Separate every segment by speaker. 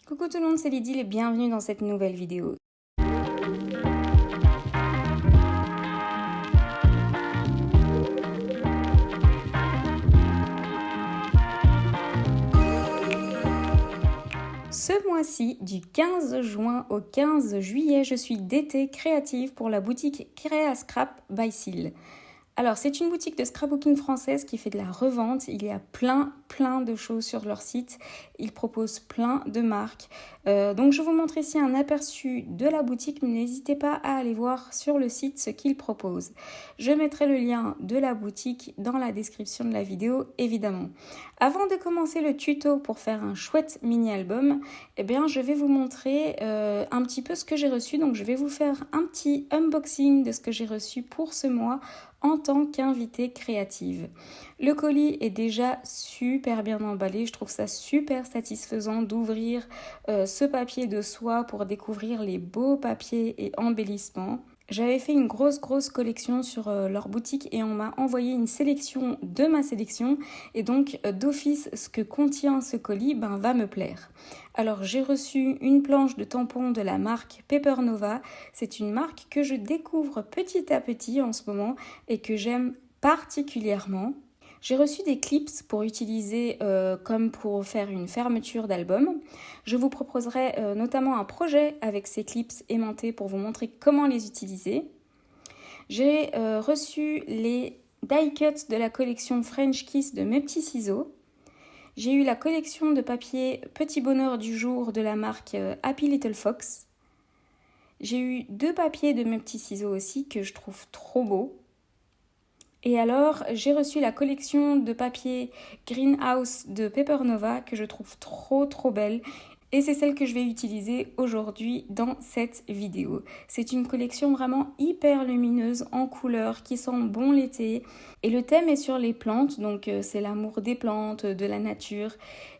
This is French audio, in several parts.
Speaker 1: Coucou tout le monde, c'est Lydie et bienvenue dans cette nouvelle vidéo. Ce mois-ci, du 15 juin au 15 juillet, je suis d'été créative pour la boutique Créa Scrap by Seal. Alors, c'est une boutique de scrapbooking française qui fait de la revente. Il y a plein de choses sur leur site. Ils proposent plein de marques. Donc, je vous montre ici un aperçu de la boutique. Mais n'hésitez pas à aller voir sur le site ce qu'ils proposent. Je mettrai le lien de la boutique dans la description de la vidéo, évidemment. Avant de commencer le tuto pour faire un chouette mini-album, je vais vous montrer un petit peu ce que j'ai reçu. Donc, je vais vous faire un petit unboxing de ce que j'ai reçu pour ce mois en tant qu'invitée créative. Le colis est déjà super bien emballé. Je trouve ça super satisfaisant d'ouvrir ce papier de soie pour découvrir les beaux papiers et embellissements. J'avais fait une grosse collection sur leur boutique et on m'a envoyé une sélection de ma sélection et donc d'office ce que contient ce colis va me plaire. Alors j'ai reçu une planche de tampons de la marque Paper Nova. C'est une marque que je découvre petit à petit en ce moment et que j'aime particulièrement. J'ai reçu des clips pour utiliser comme pour faire une fermeture d'album. Je vous proposerai notamment un projet avec ces clips aimantés pour vous montrer comment les utiliser. J'ai reçu les die cuts de la collection French Kiss de Mes Petits Ciseaux. J'ai eu la collection de papier Petit Bonheur du Jour de la marque Happy Little Fox. J'ai eu 2 papiers de Mes Petits Ciseaux aussi que je trouve trop beaux. Et alors, j'ai reçu la collection de papier Greenhouse de Paper Nova que je trouve trop belle. Et c'est celle que je vais utiliser aujourd'hui dans cette vidéo. C'est une collection vraiment hyper lumineuse en couleurs qui sent bon l'été. Et le thème est sur les plantes, donc c'est l'amour des plantes, de la nature.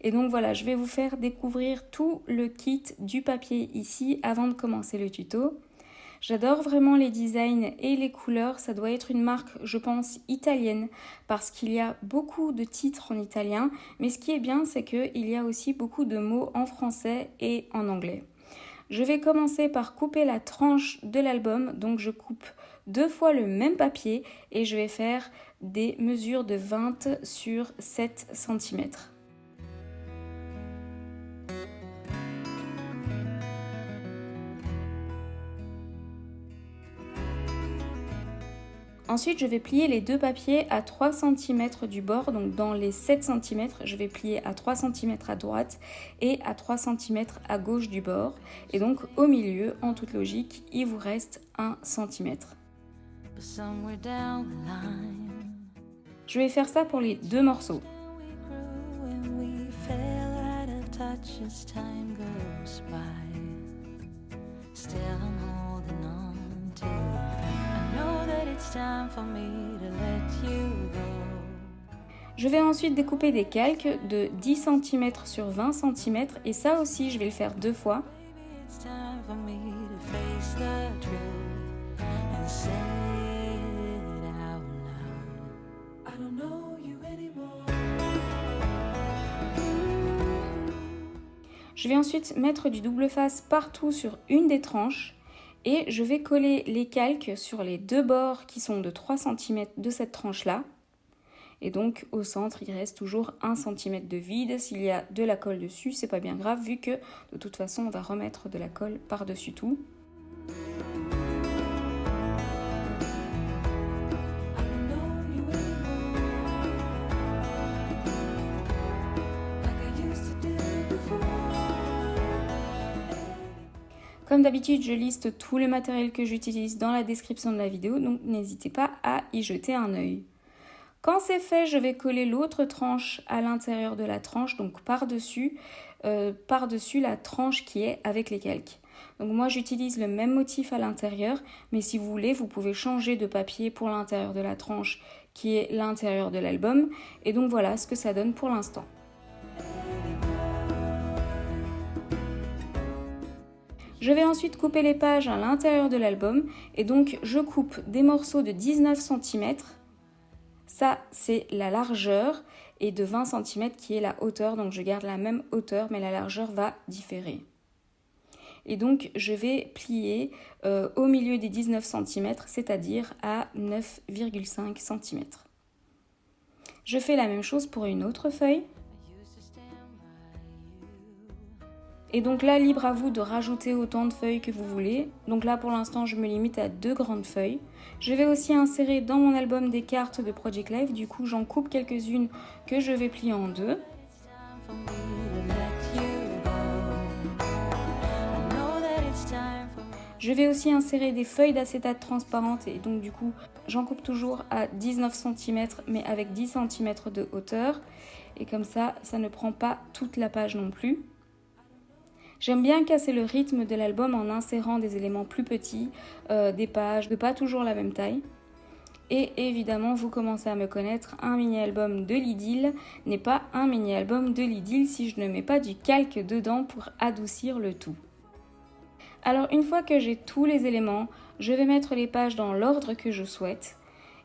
Speaker 1: Et donc voilà, je vais vous faire découvrir tout le kit du papier ici avant de commencer le tuto. J'adore vraiment les designs et les couleurs, ça doit être une marque, je pense, italienne, parce qu'il y a beaucoup de titres en italien, mais ce qui est bien, c'est qu'il y a aussi beaucoup de mots en français et en anglais. Je vais commencer par couper la tranche de l'album, donc je coupe 2 fois le même papier et je vais faire des mesures de 20 sur 7 cm. Ensuite, je vais plier les 2 papiers à 3 cm du bord. Donc dans les 7 cm, je vais plier à 3 cm à droite et à 3 cm à gauche du bord. Et donc au milieu, en toute logique, il vous reste 1 cm. Je vais faire ça pour les 2 morceaux. Je vais ensuite découper des calques de 10 cm sur 20 cm et ça aussi je vais le faire 2 fois. Je vais ensuite mettre du double face partout sur une des tranches. Et je vais coller les calques sur les 2 bords qui sont de 3 cm de cette tranche-là. Et donc au centre, il reste toujours 1 cm de vide. S'il y a de la colle dessus, c'est pas bien grave vu que de toute façon, on va remettre de la colle par-dessus tout. Comme d'habitude, je liste tous les matériels que j'utilise dans la description de la vidéo, donc n'hésitez pas à y jeter un œil. Quand c'est fait, je vais coller l'autre tranche à l'intérieur de la tranche, donc par-dessus la tranche qui est avec les calques. Donc moi, j'utilise le même motif à l'intérieur, mais si vous voulez, vous pouvez changer de papier pour l'intérieur de la tranche qui est l'intérieur de l'album. Et donc voilà ce que ça donne pour l'instant. Je vais ensuite couper les pages à l'intérieur de l'album et donc je coupe des morceaux de 19 cm. Ça, c'est la largeur et de 20 cm qui est la hauteur. Donc je garde la même hauteur mais la largeur va différer. Et donc je vais plier au milieu des 19 cm, c'est-à-dire à 9,5 cm. Je fais la même chose pour une autre feuille. Et donc là, libre à vous de rajouter autant de feuilles que vous voulez. Donc là, pour l'instant, je me limite à 2 grandes feuilles. Je vais aussi insérer dans mon album des cartes de Project Life. Du coup, j'en coupe quelques-unes que je vais plier en deux. Je vais aussi insérer des feuilles d'acétate transparentes et donc du coup, j'en coupe toujours à 19 cm mais avec 10 cm de hauteur. Et comme ça ne prend pas toute la page non plus. J'aime bien casser le rythme de l'album en insérant des éléments plus petits, des pages de pas toujours la même taille. Et évidemment, vous commencez à me connaître, un mini-album de l'idylle n'est pas un mini-album de l'idylle si je ne mets pas du calque dedans pour adoucir le tout. Alors une fois que j'ai tous les éléments, je vais mettre les pages dans l'ordre que je souhaite.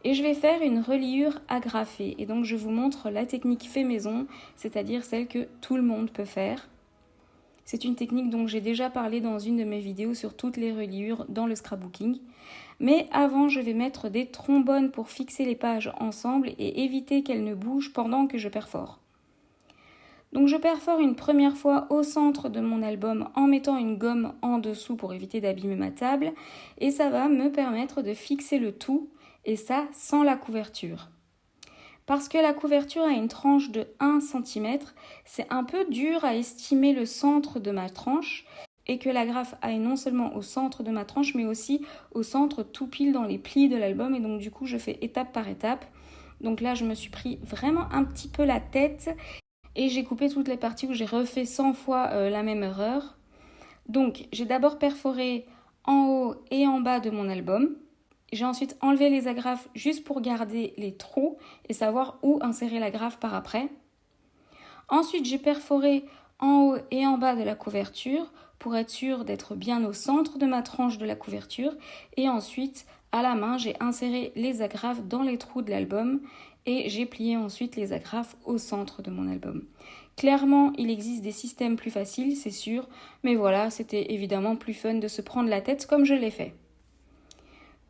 Speaker 1: Et je vais faire une reliure agrafée. Et donc je vous montre la technique fait maison, c'est-à-dire celle que tout le monde peut faire. C'est une technique dont j'ai déjà parlé dans une de mes vidéos sur toutes les reliures dans le scrapbooking. Mais avant, je vais mettre des trombones pour fixer les pages ensemble et éviter qu'elles ne bougent pendant que je perfore. Donc je perfore une première fois au centre de mon album en mettant une gomme en dessous pour éviter d'abîmer ma table. Et ça va me permettre de fixer le tout, et ça sans la couverture. Parce que la couverture a une tranche de 1 cm, c'est un peu dur à estimer le centre de ma tranche et que l'agrafe aille non seulement au centre de ma tranche mais aussi au centre tout pile dans les plis de l'album et donc du coup je fais étape par étape. Donc là je me suis pris vraiment un petit peu la tête et j'ai coupé toutes les parties où j'ai refait 100 fois la même erreur. Donc j'ai d'abord perforé en haut et en bas de mon album. J'ai ensuite enlevé les agrafes juste pour garder les trous et savoir où insérer l'agrafe par après. Ensuite, j'ai perforé en haut et en bas de la couverture pour être sûr d'être bien au centre de ma tranche de la couverture. Et ensuite, à la main, j'ai inséré les agrafes dans les trous de l'album et j'ai plié ensuite les agrafes au centre de mon album. Clairement, il existe des systèmes plus faciles, c'est sûr, mais voilà, c'était évidemment plus fun de se prendre la tête comme je l'ai fait.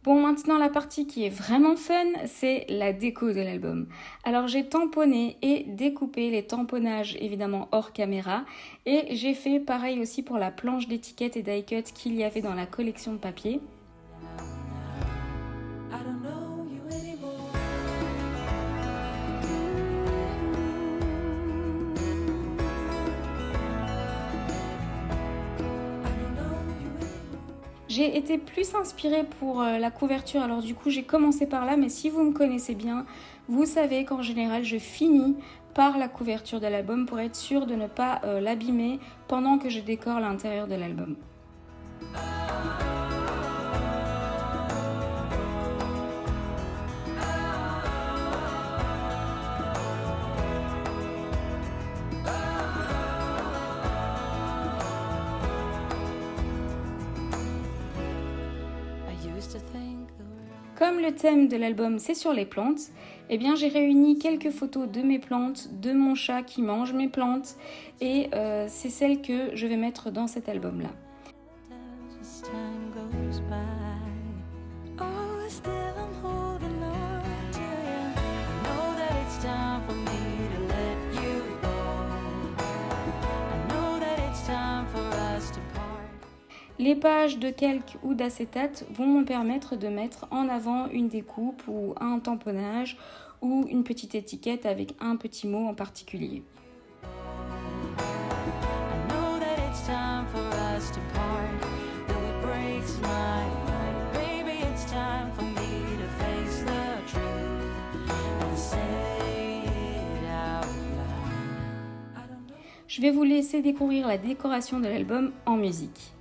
Speaker 1: Bon, maintenant la partie qui est vraiment fun, c'est la déco de l'album. Alors j'ai tamponné et découpé les tamponnages évidemment hors caméra et j'ai fait pareil aussi pour la planche d'étiquette et die-cut qu'il y avait dans la collection de papier. J'ai été plus inspirée pour la couverture, alors du coup j'ai commencé par là, mais si vous me connaissez bien, vous savez qu'en général je finis par la couverture de l'album pour être sûre de ne pas l'abîmer pendant que je décore l'intérieur de l'album. Comme le thème de l'album c'est sur les plantes, eh bien j'ai réuni quelques photos de mes plantes, de mon chat qui mange mes plantes et c'est celle que je vais mettre dans cet album-là. Les pages de calque ou d'acétate vont me permettre de mettre en avant une découpe ou un tamponnage ou une petite étiquette avec un petit mot en particulier. Je vais vous laisser découvrir la décoration de l'album en musique.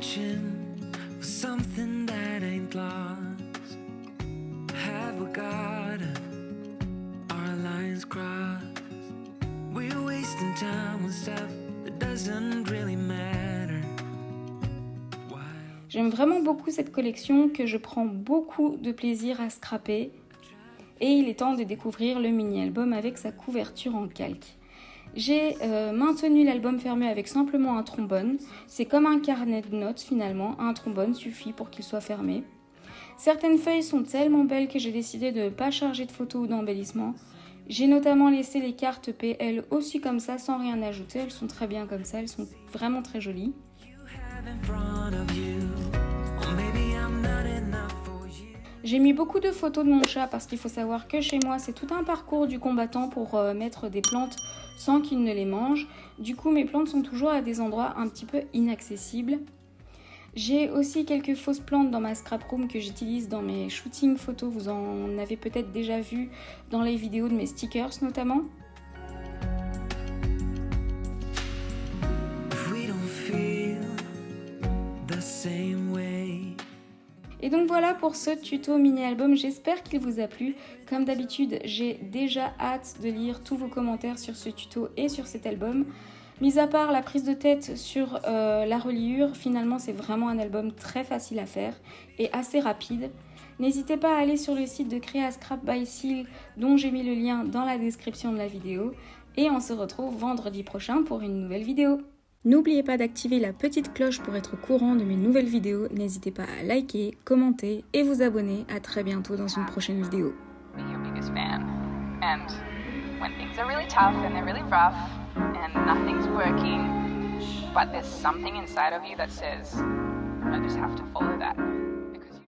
Speaker 2: searching for something that ain't lost. Have we got it? Our lines crossed. We're wasting time on stuff that doesn't really matter.
Speaker 1: J'aime vraiment beaucoup cette collection que je prends beaucoup de plaisir à scraper. Et il est temps de découvrir le mini-album avec sa couverture en calque. J'ai maintenu l'album fermé avec simplement un trombone. C'est comme un carnet de notes finalement, un trombone suffit pour qu'il soit fermé. Certaines feuilles sont tellement belles que j'ai décidé de ne pas charger de photos ou d'embellissements. J'ai notamment laissé les cartes PL aussi comme ça, sans rien ajouter. Elles sont très bien comme ça, elles sont vraiment très jolies. J'ai mis beaucoup de photos de mon chat parce qu'il faut savoir que chez moi, c'est tout un parcours du combattant pour mettre des plantes sans qu'il ne les mange. Du coup, mes plantes sont toujours à des endroits un petit peu inaccessibles. J'ai aussi quelques fausses plantes dans ma scrap room que j'utilise dans mes shootings photos. Vous en avez peut-être déjà vu dans les vidéos de mes stickers notamment. Et donc voilà pour ce tuto mini-album, j'espère qu'il vous a plu. Comme d'habitude, j'ai déjà hâte de lire tous vos commentaires sur ce tuto et sur cet album. Mis à part la prise de tête sur la reliure, finalement c'est vraiment un album très facile à faire et assez rapide. N'hésitez pas à aller sur le site de Créascrap by Seal dont j'ai mis le lien dans la description de la vidéo. Et on se retrouve vendredi prochain pour une nouvelle vidéo. N'oubliez pas d'activer la petite cloche pour être au courant de mes nouvelles vidéos. N'hésitez pas à liker, commenter et vous abonner. À très bientôt dans une prochaine vidéo.
Speaker 3: Nothing's working, but there's something inside of you that says, I just have to follow that.